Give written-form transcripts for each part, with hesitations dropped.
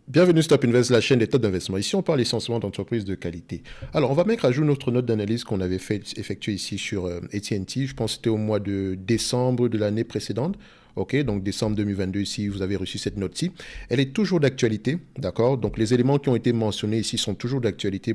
Bienvenue sur Top Invest, la chaîne des top d'investissement. Ici, on parle essentiellement d'entreprises de qualité. Alors, on va mettre à jour notre note d'analyse qu'on avait effectuée ici sur AT&T. Je pense que c'était au mois de décembre de l'année précédente. OK, donc décembre 2022, ici, vous avez reçu cette note-ci. Elle est toujours d'actualité, d'accord? Donc, les éléments qui ont été mentionnés ici sont toujours d'actualité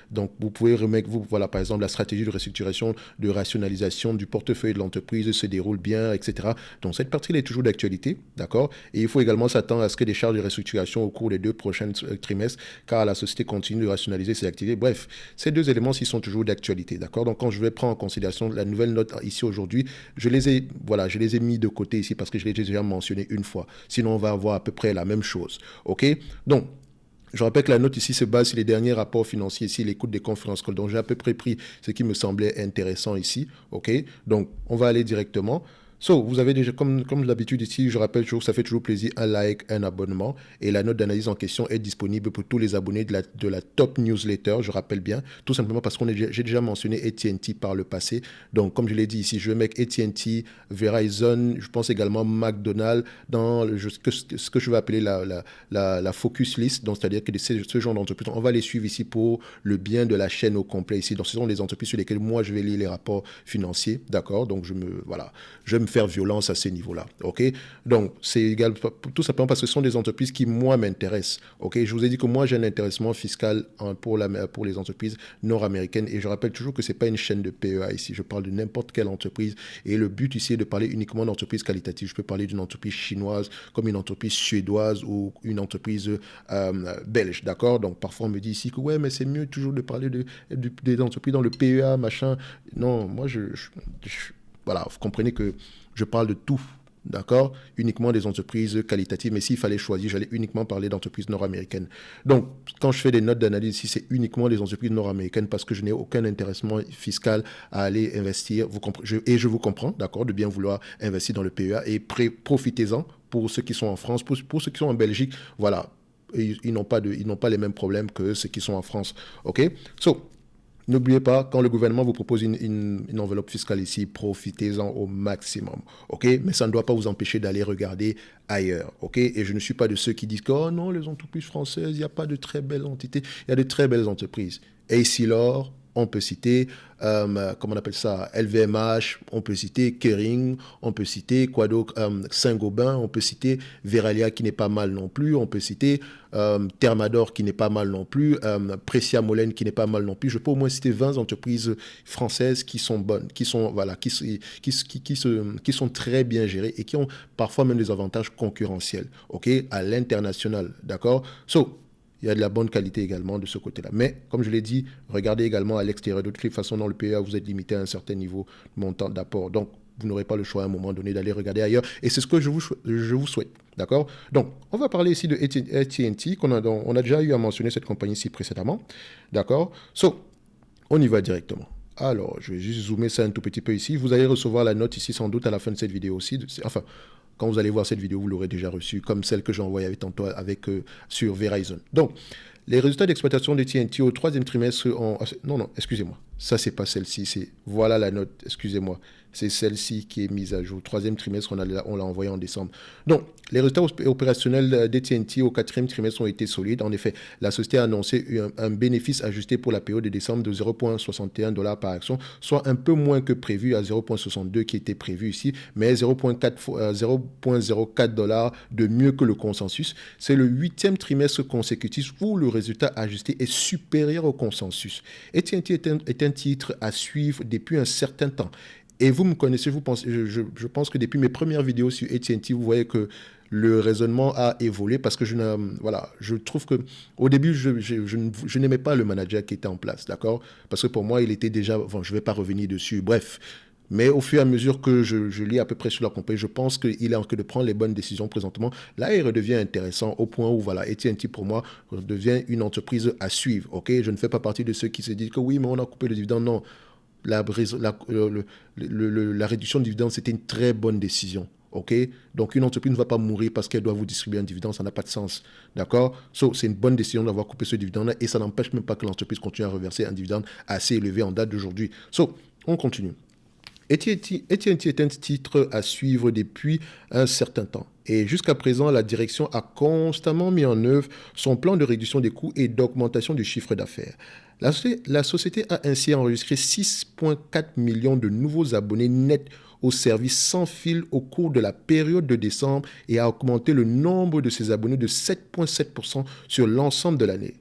donc, vous pouvez remettre, voilà, par exemple, la stratégie de restructuration, de rationalisation du portefeuille de l'entreprise se déroule bien, etc. Donc, cette partie, elle est toujours d'actualité, d'accord? Et il faut également s'attendre à ce que des charges de restructuration au cours des 2 prochains trimestres, car la société continue de rationaliser ses activités. Bref, ces deux éléments-ci sont toujours d'actualité, d'accord? Donc, quand je vais prendre en considération la nouvelle note ici aujourd'hui, je les ai mis de côté ici parce que je l'ai déjà mentionné une fois. Sinon, on va avoir à peu près la même chose, ok? Donc, je rappelle que la note ici se base sur les derniers rapports financiers, ici l'écoute des conférences call. Donc, j'ai à peu près pris ce qui me semblait intéressant ici, ok? Donc, on va aller directement. Vous avez déjà, comme d'habitude ici, je rappelle toujours, ça fait toujours plaisir, un like, un abonnement. Et la note d'analyse en question est disponible pour tous les abonnés de la top newsletter, je rappelle bien, tout simplement parce que j'ai déjà mentionné AT&T par le passé. Donc, comme je l'ai dit ici, je vais mettre AT&T, Verizon, je pense également McDonald's dans ce que je vais appeler la focus list. Donc, c'est-à-dire que ce genre d'entreprise, on va les suivre ici pour le bien de la chaîne au complet ici. Donc, ce sont les entreprises sur lesquelles moi, je vais lire les rapports financiers, d'accord? Donc, je vais me faire violence à ces niveaux-là, ok? Donc, c'est égal, tout simplement parce que ce sont des entreprises qui, moi, m'intéressent, ok? Je vous ai dit que moi, j'ai un intéressement fiscal pour les entreprises nord-américaines et je rappelle toujours que ce n'est pas une chaîne de PEA ici, je parle de n'importe quelle entreprise et le but ici est de parler uniquement d'entreprises qualitatives. Je peux parler d'une entreprise chinoise comme une entreprise suédoise ou une entreprise belge, d'accord? Donc, parfois, on me dit ici que ouais, mais c'est mieux toujours de parler des entreprises dans le PEA, machin. Non, moi, voilà, vous comprenez que je parle de tout, d'accord? Uniquement des entreprises qualitatives, mais s'il fallait choisir, j'allais uniquement parler d'entreprises nord-américaines. Donc, quand je fais des notes d'analyse ici, c'est uniquement des entreprises nord-américaines parce que je n'ai aucun intéressement fiscal à aller investir. Et je vous comprends, d'accord, de bien vouloir investir dans le PEA et profitez-en pour ceux qui sont en France, pour ceux qui sont en Belgique, voilà. Ils n'ont pas les mêmes problèmes que ceux qui sont en France, ok? N'oubliez pas, quand le gouvernement vous propose une enveloppe fiscale ici, profitez-en au maximum, ok? Mais ça ne doit pas vous empêcher d'aller regarder ailleurs, ok? Et je ne suis pas de ceux qui disent que, oh non, les entreprises françaises, il n'y a pas de très belles entités, il y a de très belles entreprises. Essilor, on peut citer, comment on appelle ça, LVMH, on peut citer Kering, on peut citer quoi d'autre, Saint-Gobain, on peut citer Veralia qui n'est pas mal non plus, on peut citer Thermador qui n'est pas mal non plus, Pressia Molène qui n'est pas mal non plus. Je peux au moins citer 20 entreprises françaises qui sont bonnes, qui sont, voilà, qui sont très bien gérées et qui ont parfois même des avantages concurrentiels, ok, à l'international, d'accord? Il y a de la bonne qualité également de ce côté-là. Mais, comme je l'ai dit, regardez également à l'extérieur. De toutes les façons, dans le PEA, vous êtes limité à un certain niveau de montant d'apport. Donc, vous n'aurez pas le choix à un moment donné d'aller regarder ailleurs. Et c'est ce que je vous souhaite. D'accord? Donc, on va parler ici de AT&T, on a déjà eu à mentionner cette compagnie ici précédemment. D'accord? On y va directement. Alors, je vais juste zoomer ça un tout petit peu ici. Vous allez recevoir la note ici sans doute à la fin de cette vidéo aussi. Enfin, quand vous allez voir cette vidéo, vous l'aurez déjà reçue, comme celle que j'ai envoyée tantôt sur Verizon. Donc, les résultats d'exploitation de TNT au troisième trimestre ont... Non, excusez-moi. Ça, c'est pas celle-ci. Voilà la note, excusez-moi. C'est celle-ci qui est mise à jour. Troisième trimestre, on l'a envoyé en décembre. Donc, les résultats opérationnels d'AT&T au quatrième trimestre ont été solides. En effet, la société a annoncé un bénéfice ajusté pour la période de décembre de 0,61 $ par action, soit un peu moins que prévu à 0,62 qui était prévu ici, mais 0,04 $ de mieux que le consensus. C'est le huitième trimestre consécutif où le résultat ajusté est supérieur au consensus. AT&T est un titre à suivre depuis un certain temps. Et vous me connaissez, je pense que depuis mes premières vidéos sur AT&T, vous voyez que le raisonnement a évolué parce que je trouve que au début, je n'aimais pas le manager qui était en place, d'accord? Parce que pour moi, il était déjà, bon, je ne vais pas revenir dessus, bref. Mais au fur et à mesure que je lis à peu près sur la compagnie, je pense qu'il est en train de prendre les bonnes décisions présentement. Là, il redevient intéressant au point où, voilà, AT&T pour moi devient une entreprise à suivre, ok? Je ne fais pas partie de ceux qui se disent que oui, mais on a coupé le dividende, non. La réduction de dividendes, c'était une très bonne décision. OK? Donc, une entreprise ne va pas mourir parce qu'elle doit vous distribuer un dividende, ça n'a pas de sens. D'accord? C'est une bonne décision d'avoir coupé ce dividende et ça n'empêche même pas que l'entreprise continue à reverser un dividende assez élevé en date d'aujourd'hui. On continue. AT&T est un titre à suivre depuis un certain temps. Et jusqu'à présent, la direction a constamment mis en œuvre son plan de réduction des coûts et d'augmentation du chiffre d'affaires. La société a ainsi enregistré 6,4 millions de nouveaux abonnés nets au service sans fil au cours de la période de décembre et a augmenté le nombre de ses abonnés de 7,7% sur l'ensemble de l'année.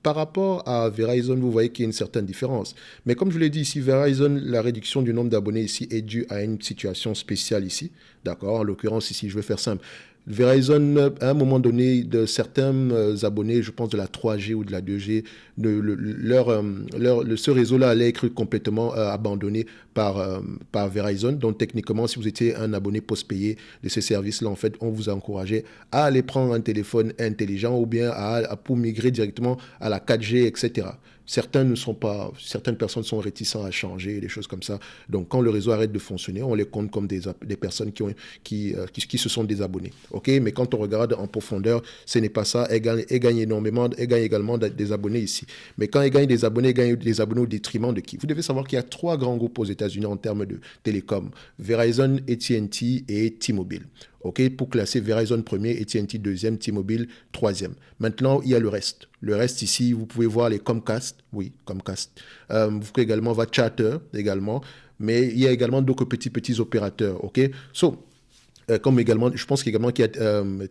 Par rapport à Verizon, vous voyez qu'il y a une certaine différence. Mais comme je l'ai dit ici, Verizon, la réduction du nombre d'abonnés ici est due à une situation spéciale ici. D'accord? En l'occurrence, ici, je vais faire simple. Verizon, à un moment donné, de certains abonnés, je pense de la 3G ou de la 2G, ce réseau-là allait être complètement abandonné par Verizon. Donc, techniquement, si vous étiez un abonné post-payé de ces services-là, en fait, on vous a encouragé à aller prendre un téléphone intelligent ou bien pour migrer directement à la 4G, etc. Certaines personnes sont réticentes à changer, des choses comme ça. Donc, quand le réseau arrête de fonctionner, on les compte comme des personnes qui se sont désabonnées. OK? Mais quand on regarde en profondeur, ce n'est pas ça. Elle gagne énormément, elle gagne également des abonnés ici. Mais quand elle gagne des abonnés au détriment de qui? Vous devez savoir qu'il y a 3 grands groupes aux États-Unis en termes de télécom. Verizon, AT&T et T-Mobile. OK, pour classer Verizon premier, AT&T deuxième, T-Mobile troisième. Maintenant, il y a le reste. Le reste ici, vous pouvez voir les Comcast. Oui, Comcast. Vous pouvez également voir Charter également. Mais il y a également d'autres petits opérateurs. OK, comme également, je pense également qu'il y a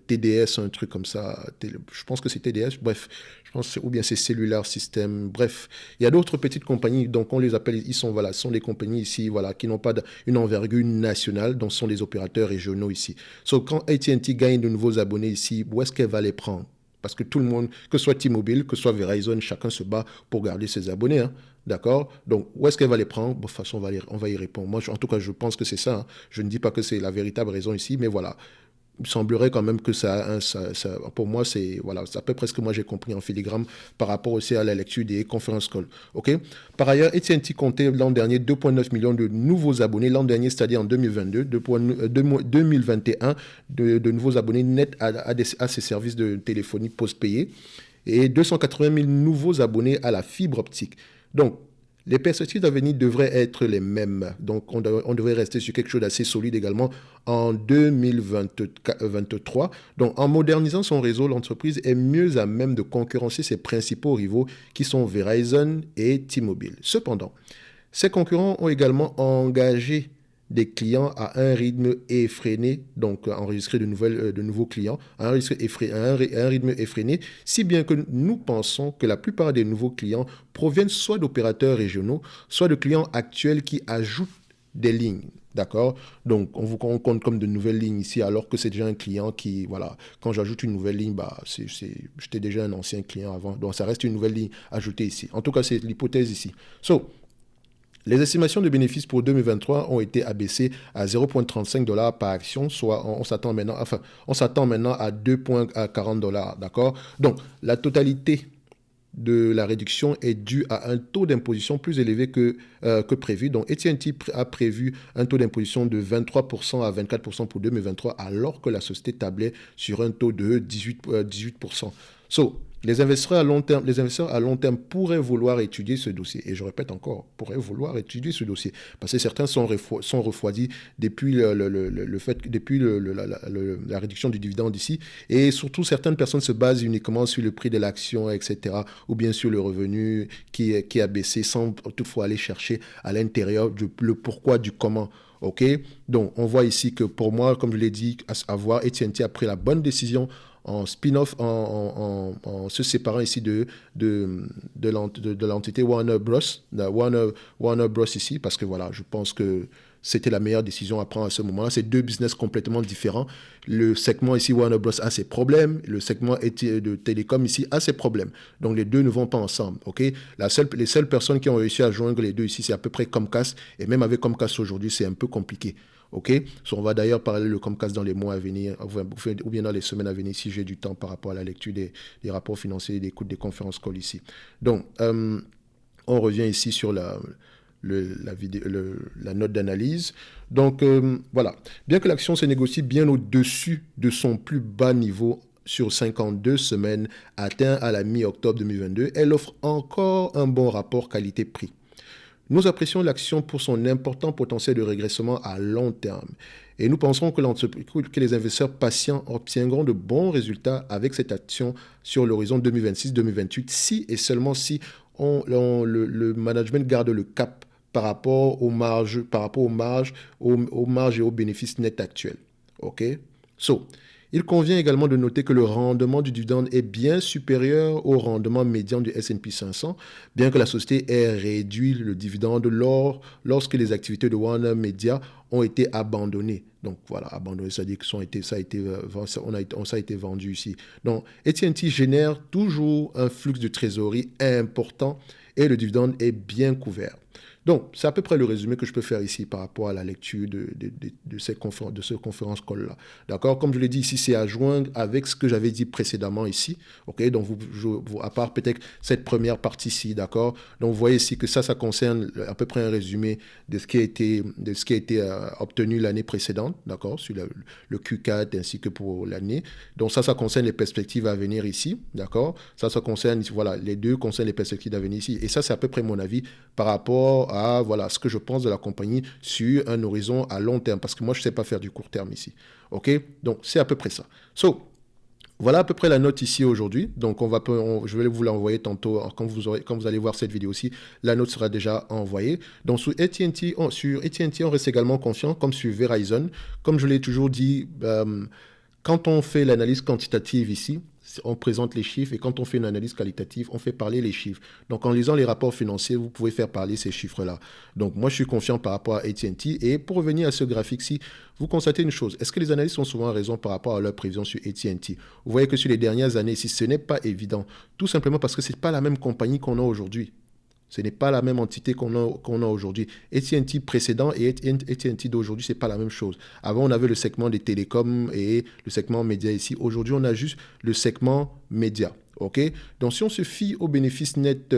TDS, un truc comme ça. Je pense que c'est TDS. Bref, je pense ou bien c'est Cellular System. Bref, il y a d'autres petites compagnies. Donc on les appelle, ce sont des compagnies ici, voilà, qui n'ont pas une envergure nationale. Donc ce sont des opérateurs régionaux ici. Quand AT&T gagne de nouveaux abonnés ici, où est-ce qu'elle va les prendre? Parce que tout le monde, que ce soit T-Mobile, que ce soit Verizon, chacun se bat pour garder ses abonnés. Hein. D'accord? Donc, où est-ce qu'elle va les prendre? De toute façon, on va y répondre. Moi, en tout cas, je pense que c'est ça. Hein. Je ne dis pas que c'est la véritable raison ici, mais voilà. Il semblerait quand même que pour moi, c'est à peu près ce que moi j'ai compris en filigrane par rapport aussi à la lecture des conference calls. OK? Par ailleurs, AT&T comptait l'an dernier 2,9 millions de nouveaux abonnés. L'an dernier, c'est-à-dire en 2022, 2021, de nouveaux abonnés nets à ces services de téléphonie post-payés et 280 000 nouveaux abonnés à la fibre optique. Donc, les perspectives d'avenir devraient être les mêmes. Donc, on devrait rester sur quelque chose d'assez solide également en 2023. Donc, en modernisant son réseau, l'entreprise est mieux à même de concurrencer ses principaux rivaux qui sont Verizon et T-Mobile. Cependant, ses concurrents ont également engagé des clients à un rythme effréné, donc enregistrer de nouveaux clients à un rythme effréné, si bien que nous pensons que la plupart des nouveaux clients proviennent soit d'opérateurs régionaux, soit de clients actuels qui ajoutent des lignes. D'accord? Donc, on vous compte comme de nouvelles lignes ici, alors que c'est déjà un client qui, voilà, quand j'ajoute une nouvelle ligne, j'étais déjà un ancien client avant. Donc, ça reste une nouvelle ligne ajoutée ici. En tout cas, c'est l'hypothèse ici. Les estimations de bénéfices pour 2023 ont été abaissées à 0,35 $ par action, soit on s'attend maintenant à 2,40 $, d'accord? Donc, la totalité de la réduction est due à un taux d'imposition plus élevé que prévu. Donc, AT&T a prévu un taux d'imposition de 23% à 24% pour 2023, alors que la société tablait sur un taux de 18%. Les investisseurs à long terme pourraient vouloir étudier ce dossier. Et je répète encore, pourraient vouloir étudier ce dossier. Parce que certains sont refroidis depuis la réduction du dividende ici. Et surtout, certaines personnes se basent uniquement sur le prix de l'action, etc. Ou bien sur le revenu qui a baissé sans toutefois aller chercher à l'intérieur le pourquoi du comment. OK? Donc, on voit ici que pour moi, comme je l'ai dit, AT&T a pris la bonne décision en spin-off, en se séparant ici de l'entité Warner Bros. Warner Bros. Ici, parce que voilà, je pense que c'était la meilleure décision à prendre à ce moment-là. C'est deux business complètement différents. Le segment ici, Warner Bros. A ses problèmes. Le segment de télécom ici a ses problèmes. Donc, les deux ne vont pas ensemble. Okay? Les seules personnes qui ont réussi à joindre les deux ici, c'est à peu près Comcast. Et même avec Comcast aujourd'hui, c'est un peu compliqué. OK? On va d'ailleurs parler de Comcast dans les mois à venir, ou bien dans les semaines à venir, si j'ai du temps par rapport à la lecture des rapports financiers et des coûts des conférences call ici. Donc, on revient ici sur la note d'analyse. Donc, voilà. Bien que l'action se négocie bien au-dessus de son plus bas niveau sur 52 semaines atteint à la mi-octobre 2022, elle offre encore un bon rapport qualité-prix. Nous apprécions l'action pour son important potentiel de régressement à long terme. Et nous pensons que les investisseurs patients obtiendront de bons résultats avec cette action sur l'horizon 2026-2028 si et seulement si le management garde le cap par rapport aux marges, aux marges et aux bénéfices nets actuels. OK? So, il convient également de noter que le rendement du dividende est bien supérieur au rendement médian du S&P 500, bien que la société ait réduit le dividende lorsque les activités de Warner Media ont été abandonnées. Donc voilà, abandonné, c'est-à-dire que ça a été vendu ici. Donc, AT&T génère toujours un flux de trésorerie important et le dividende est bien couvert. Donc, c'est à peu près le résumé que je peux faire ici par rapport à la lecture de ce conférence call-là. D'accord? Comme je l'ai dit ici, c'est à joindre avec ce que j'avais dit précédemment ici. OK? Donc, à part peut-être cette première partie-ci, d'accord? Donc, vous voyez ici que ça concerne à peu près un résumé de ce qui a été obtenu l'année précédente, d'accord? Sur le Q4 ainsi que pour l'année. Donc, ça concerne les perspectives à venir ici, d'accord? Ça concerne, voilà, les deux concernent les perspectives à venir ici. Et ça, c'est à peu près mon avis par rapport à ce que je pense de la compagnie sur un horizon à long terme, parce que moi, je ne sais pas faire du court terme ici. OK? Donc, c'est à peu près ça. So, voilà à peu près la note ici aujourd'hui. Donc, je vais vous l'envoyer tantôt. Quand vous allez voir cette vidéo-ci, la note sera déjà envoyée. Donc, sur AT&T, on reste également confiant, comme sur Verizon. Comme je l'ai toujours dit, quand on fait l'analyse quantitative ici, on présente les chiffres, et quand on fait une analyse qualitative, on fait parler les chiffres. Donc, en lisant les rapports financiers, vous pouvez faire parler ces chiffres-là. Donc, moi, je suis confiant par rapport à AT&T. Et pour revenir à ce graphique-ci, vous constatez une chose. Est-ce que les analystes ont souvent raison par rapport à leurs prévisions sur AT&T? Vous voyez que sur les dernières années, si ce n'est pas évident, tout simplement parce que ce n'est pas la même compagnie qu'on a aujourd'hui. Ce n'est pas la même entité qu'on a aujourd'hui. AT&T précédent et AT&T d'aujourd'hui, ce n'est pas la même chose. Avant, on avait le segment des télécoms et le segment média ici. Aujourd'hui, on a juste le segment média. OK? Donc, si on se fie aux bénéfices nets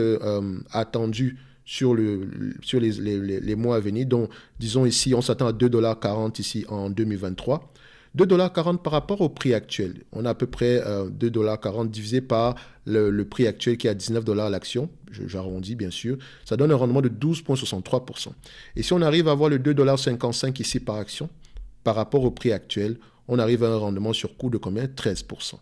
attendus sur les mois à venir, donc disons ici, on s'attend à 2,40 $ ici en 2023. 2,40 $ par rapport au prix actuel. On a à peu près 2,40 $ divisé par le prix actuel qui est à 19 $ l'action. J'arrondis bien sûr. Ça donne un rendement de 12,63%. Et si on arrive à avoir le 2,55 $ ici par action, par rapport au prix actuel, on arrive à un rendement sur coût de combien? 13%.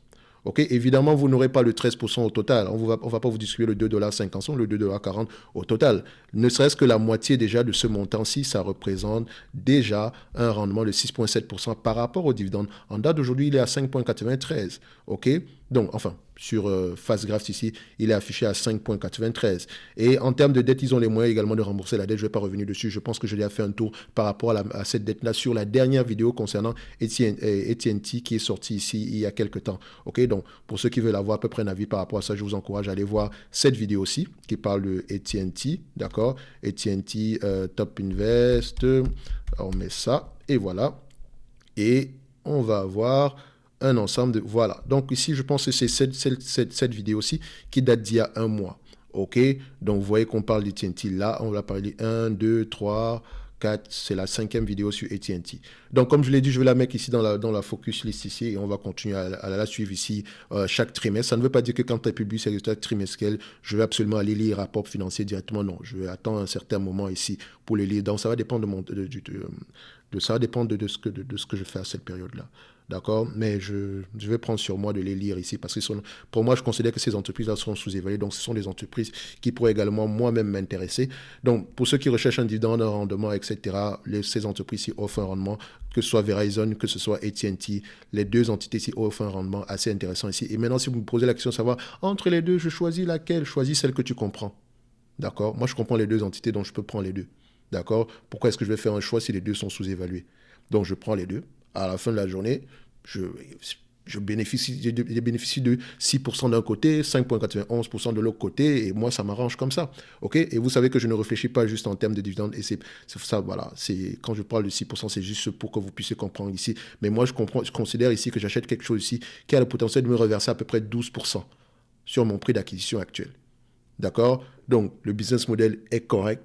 OK, évidemment, vous n'aurez pas le 13% au total. On ne va pas vous distribuer le 2,50 $, le 2,40 $ au total. Ne serait-ce que la moitié déjà de ce montant-ci, ça représente déjà un rendement de 6,7% par rapport au dividende. En date d'aujourd'hui, il est à 5,93. OK, donc, enfin, sur Fastgraph ici, il est affiché à 5,93. Et en termes de dette, ils ont les moyens également de rembourser la dette. Je ne vais pas revenir dessus. Je pense que je l'ai fait un tour par rapport à cette dette-là sur la dernière vidéo concernant AT&T qui est sortie ici il y a quelques temps. OK, donc pour ceux qui veulent avoir à peu près un avis par rapport à ça, je vous encourage à aller voir cette vidéo-ci qui parle de AT&T, d'accord? AT&T Top Invest, on met ça et voilà. Et on va avoir un ensemble de... Voilà. Donc ici, je pense que c'est cette vidéo-ci qui date d'il y a un mois. OK? Donc vous voyez qu'on parle d'AT&T. Là, on va parler 1, 2, 3, 4. C'est la 5e vidéo sur AT&T. Donc comme je l'ai dit, je vais la mettre ici dans la focus list ici et on va continuer à la suivre ici chaque trimestre. Ça ne veut pas dire que quand tu publies ces résultats trimestriels, je vais absolument aller lire les rapports financiers directement. Non, je vais attendre un certain moment ici pour les lire. Donc ça va dépendre ça va dépendre de ce que je fais à cette période-là. D'accord? Mais je vais prendre sur moi de les lire ici parce que pour moi, je considère que ces entreprises-là sont sous-évaluées. Donc, ce sont des entreprises qui pourraient également moi-même m'intéresser. Donc, pour ceux qui recherchent un dividende, un rendement, etc., ces entreprises-ci offrent un rendement, que ce soit Verizon, que ce soit AT&T, les deux entités-ci offrent un rendement assez intéressant ici. Et maintenant, si vous me posez la question de savoir, entre les deux, je choisis laquelle? Choisis celle que tu comprends. D'accord? Moi, je comprends les deux entités, donc je peux prendre les deux. D'accord? Pourquoi est-ce que je vais faire un choix si les deux sont sous-évalués? Donc, je prends les deux. À la fin de la journée, je bénéficie de 6% d'un côté, 5,91% de l'autre côté, et moi, ça m'arrange comme ça. OK? Et vous savez que je ne réfléchis pas juste en termes de dividendes, et c'est ça, voilà. Quand je parle de 6%, c'est juste pour que vous puissiez comprendre ici. Mais moi, je considère ici que j'achète quelque chose ici qui a le potentiel de me reverser à peu près 12% sur mon prix d'acquisition actuel. D'accord? Donc, le business model est correct.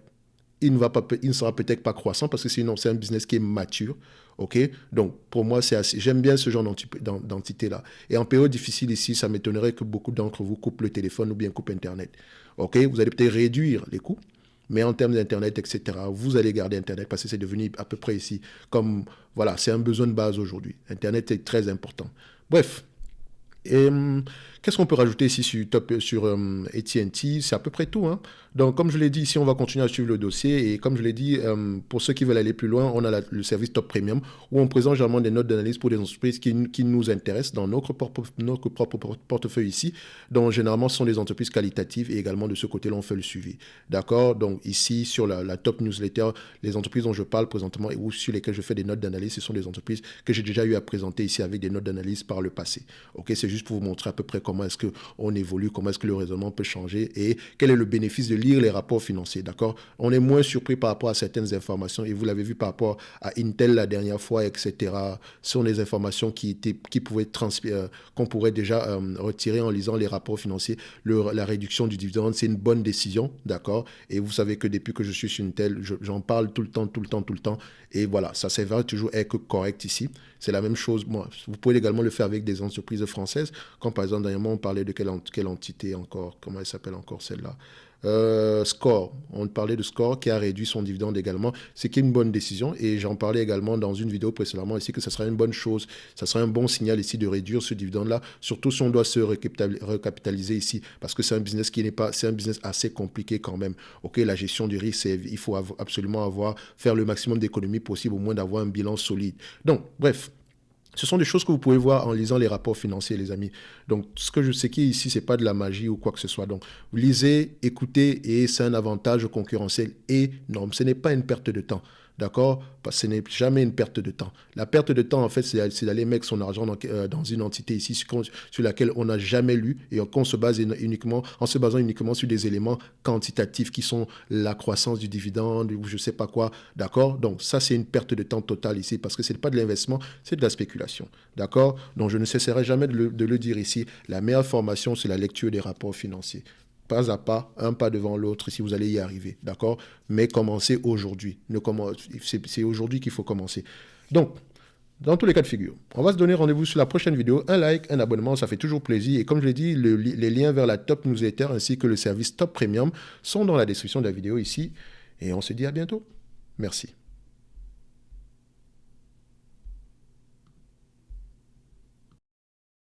Il ne sera peut-être pas croissant parce que sinon, c'est un business qui est mature. OK? Donc, pour moi, j'aime bien ce genre d'entité-là. Et en période difficile ici, ça m'étonnerait que beaucoup d'entre vous coupent le téléphone ou bien coupent Internet. OK? Vous allez peut-être réduire les coûts. Mais en termes d'Internet, etc., vous allez garder Internet parce que c'est devenu à peu près ici comme, voilà, c'est un besoin de base aujourd'hui. Internet est très important. Bref. Et qu'est-ce qu'on peut rajouter ici sur AT&T? C'est à peu près tout, hein. Donc, comme je l'ai dit, ici, on va continuer à suivre le dossier. Et comme je l'ai dit, pour ceux qui veulent aller plus loin, on a le service Top Premium où on présente généralement des notes d'analyse pour des entreprises qui nous intéressent dans notre propre portefeuille ici. Donc, généralement, ce sont des entreprises qualitatives et également de ce côté-là, on fait le suivi. D'accord? Donc, ici, sur la Top Newsletter, les entreprises dont je parle présentement et sur lesquelles je fais des notes d'analyse, ce sont des entreprises que j'ai déjà eu à présenter ici avec des notes d'analyse par le passé. Ok? C'est juste pour vous montrer à peu près comment est-ce qu'on évolue, comment est-ce que le raisonnement peut changer et quel est le bénéfice de lire les rapports financiers, d'accord? On est moins surpris par rapport à certaines informations et vous l'avez vu par rapport à Intel la dernière fois, etc. Ce sont des informations qu'on pourrait déjà retirer en lisant les rapports financiers. La réduction du dividende, c'est une bonne décision, d'accord? Et vous savez que depuis que je suis sur Intel, j'en parle tout le temps. Et voilà, ça s'avère toujours être correct ici. C'est la même chose. Moi, vous pouvez également le faire avec des entreprises françaises, comme par exemple, dernièrement, on parlait de quelle entité encore, comment elle s'appelle encore celle-là? Score. On parlait de Score qui a réduit son dividende également, ce qui est une bonne décision. Et j'en parlais également dans une vidéo précédemment ici que ça sera une bonne chose, ça sera un bon signal ici de réduire ce dividende-là, surtout si on doit se recapitaliser ici, parce que c'est un business c'est un business assez compliqué quand même. Ok, la gestion du risque, il faut absolument faire le maximum d'économies possible, au moins d'avoir un bilan solide. Donc, bref. Ce sont des choses que vous pouvez voir en lisant les rapports financiers, les amis. Donc, ce que je sais ici, c'est pas de la magie ou quoi que ce soit. Donc, lisez, écoutez, et c'est un avantage concurrentiel énorme. Ce n'est pas une perte de temps. D'accord? Parce que ce n'est jamais une perte de temps. La perte de temps, en fait, c'est d'aller mettre son argent dans une entité ici sur laquelle on n'a jamais lu et qu'on se base en se basant uniquement sur des éléments quantitatifs qui sont la croissance du dividende ou je sais pas quoi. D'accord? Donc, ça, c'est une perte de temps totale ici parce que ce n'est pas de l'investissement, c'est de la spéculation. D'accord? Donc, je ne cesserai jamais de le dire ici. La meilleure formation, c'est la lecture des rapports financiers. Pas à pas, un pas devant l'autre, si vous allez y arriver, d'accord? Mais commencez aujourd'hui. C'est aujourd'hui qu'il faut commencer. Donc, dans tous les cas de figure, on va se donner rendez-vous sur la prochaine vidéo. Un like, un abonnement, ça fait toujours plaisir. Et comme je l'ai dit, les liens vers la Top Newsletter ainsi que le service Top Premium sont dans la description de la vidéo ici. Et on se dit à bientôt. Merci.